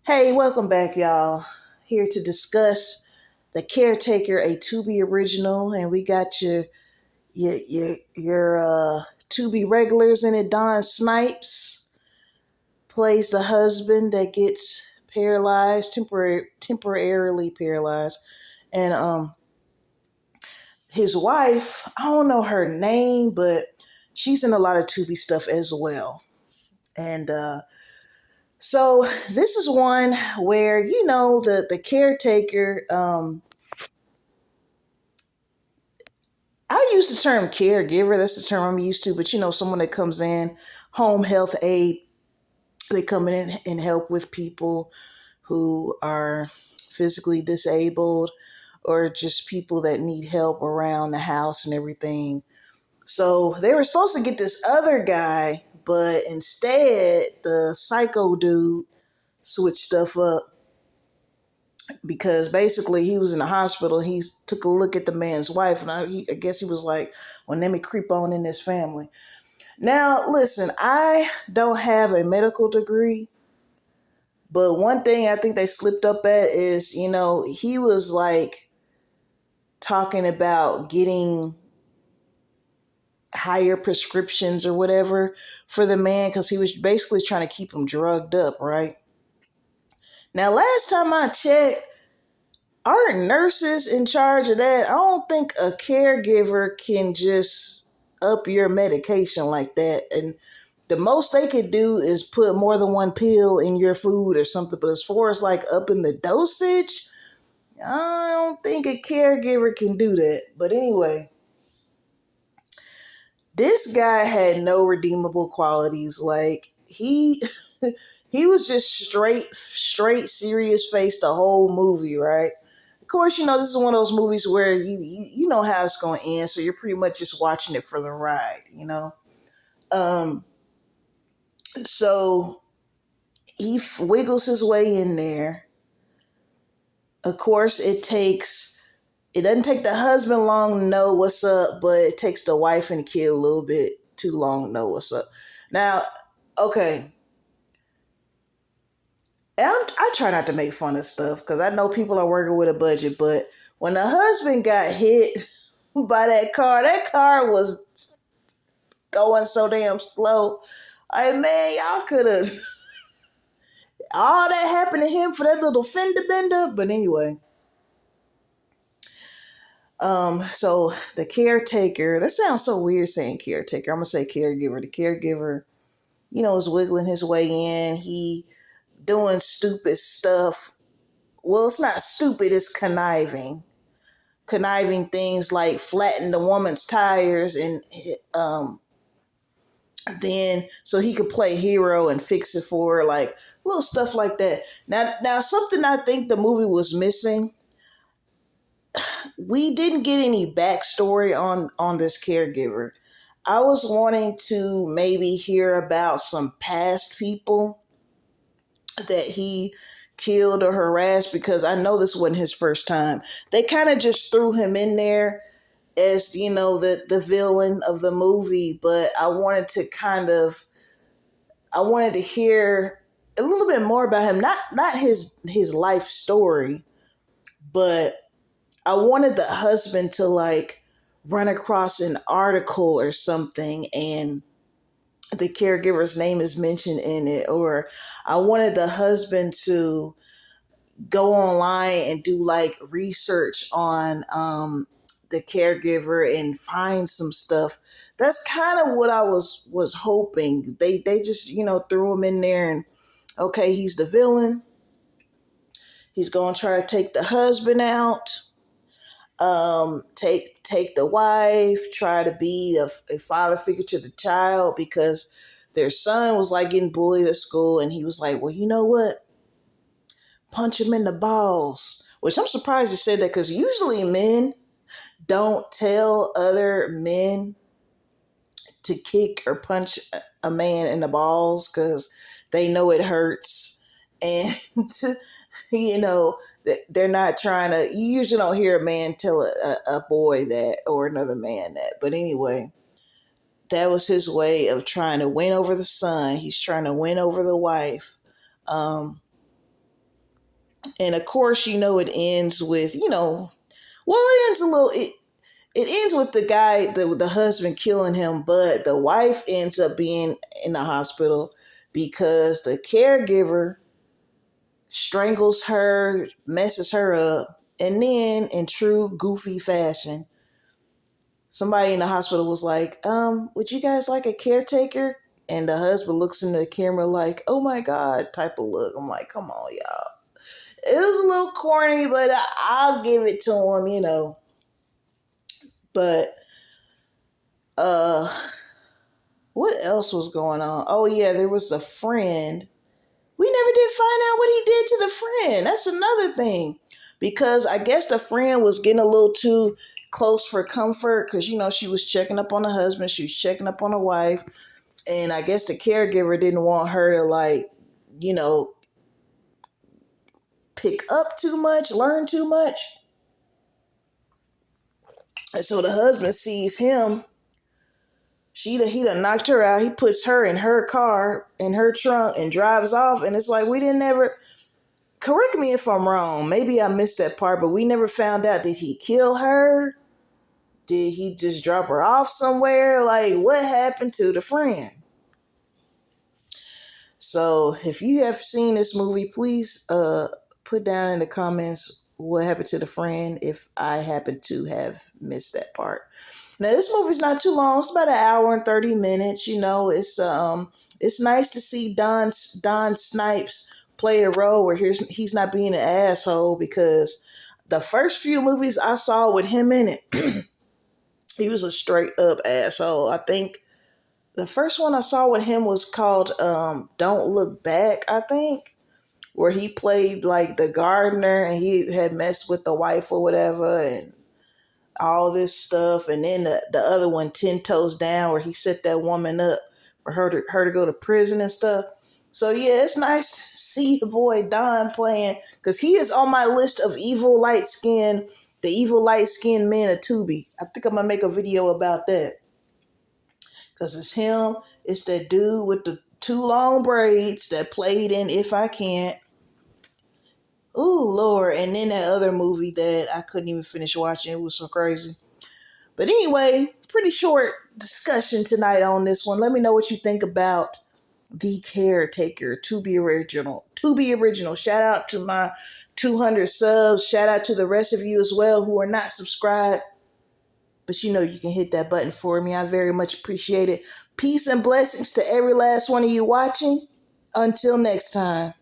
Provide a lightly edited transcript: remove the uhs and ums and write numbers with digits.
Hey, welcome back, y'all. Here to discuss The Caretaker, a Tubi original, and we got your Tubi regulars in it. Don Snipes plays the husband that gets paralyzed, temporarily paralyzed, and his wife. I don't know her name, but she's in a lot of Tubi stuff as well, and so this is one where the caretaker. I use the term caregiver. That's the term I'm used to. But someone that comes in, home health aide. They come in and help with people who are physically disabled or just people that need help around the house and everything. So they were supposed to get this other guy, but instead the psycho dude switched stuff up because basically he was in the hospital. He took a look at the man's wife, and I guess he was like, well, let me creep on in this family. Now, listen, I don't have a medical degree, but one thing I think they slipped up at is, he was like talking about getting higher prescriptions or whatever for the man because he was basically trying to keep him drugged up, right? Now, last time I checked, aren't nurses in charge of that? I don't think a caregiver can just up your medication like that. And the most they could do is put more than one pill in your food or something. But as far as like upping the dosage, I don't think a caregiver can do that. But anyway, this guy had no redeemable qualities. Like he was just straight serious face the whole movie, right? Of course, this is one of those movies where you know how it's going to end, so you're pretty much just watching it for the ride. Um, so he wiggles his way in there. Of course, it doesn't take the husband long to know what's up, but it takes the wife and the kid a little bit too long to know what's up. Now, okay, I try not to make fun of stuff because I know people are working with a budget, but when the husband got hit by that car was going so damn slow. Like, man, y'all could have all that happened to him for that little fender bender. But anyway, so the caretaker, that sounds so weird saying caretaker. I'm gonna say caregiver. The caregiver, is wiggling his way in. He doing stupid stuff. Well, it's not stupid, it's conniving. Conniving things like flatten the woman's tires and then so he could play hero and fix it for her, like little stuff like that. Now something I think the movie was missing. We didn't get any backstory on this caregiver. I was wanting to maybe hear about some past people that he killed or harassed because I know this wasn't his first time. They kind of just threw him in there as the villain of the movie, but I wanted to hear a little bit more about him, not his life story, but I wanted the husband to like run across an article or something and the caregiver's name is mentioned in it, or I wanted the husband to go online and do like research on the caregiver and find some stuff. That's kind of what I was hoping. They just threw him in there and okay, he's the villain. He's gonna try to take the husband out. Take the wife. Try to be a father figure to the child because their son was like getting bullied at school, and he was like, "Well, you know what? Punch him in the balls." Which I'm surprised he said that because usually men don't tell other men to kick or punch a man in the balls because they know it hurts. And, they're not trying to, you usually don't hear a man tell a boy that or another man that. But anyway, that was his way of trying to win over the son. He's trying to win over the wife. Um, And of course, it ends with, well, it ends a little, it ends with the guy, the husband killing him, but the wife ends up being in the hospital because the caregiver strangles her, messes her up, and then in true goofy fashion, somebody in the hospital was like, would you guys like a caretaker? And the husband looks into the camera like, oh my God, type of look. I'm like, come on, y'all. It was a little corny, but I'll give it to him. But uh what else was going on? Oh yeah, there was a friend. We never did find out what he did to the friend. That's another thing. Because I guess the friend was getting a little too close for comfort because, she was checking up on the husband, she was checking up on the wife. And I guess the caregiver didn't want her to, like, you know, pick up too much, learn too much. And so the husband sees him. He done knocked her out. He puts her in her car, in her trunk, and drives off. And it's like, we didn't ever, correct me if I'm wrong. Maybe I missed that part, but we never found out. Did he kill her? Did he just drop her off somewhere? Like, what happened to the friend? So if you have seen this movie, please put down in the comments what happened to the friend if I happen to have missed that part. Now this movie's not too long. It's about an hour and 30 minutes. It's nice to see Don Snipes play a role where he's not being an asshole, because the first few movies I saw with him in it, he was a straight up asshole. I think the first one I saw with him was called Don't Look Back, I think, where he played like the gardener and he had messed with the wife or whatever and all this stuff. And then the other one, 10 Toes Down, where he set that woman up for her to go to prison and stuff. So yeah, it's nice to see the boy Don playing, because he is on my list of the evil light skinned men of Tubi. I think I'm gonna make a video about that. Because it's him, it's that dude with the two long braids that played in If I Can't. Ooh, Lord. And then that other movie that I couldn't even finish watching. It was so crazy. But anyway, pretty short discussion tonight on this one. Let me know what you think about The Caretaker, to be original. To be original. Shout out to my 200 subs. Shout out to the rest of you as well who are not subscribed. But you can hit that button for me. I very much appreciate it. Peace and blessings to every last one of you watching. Until next time.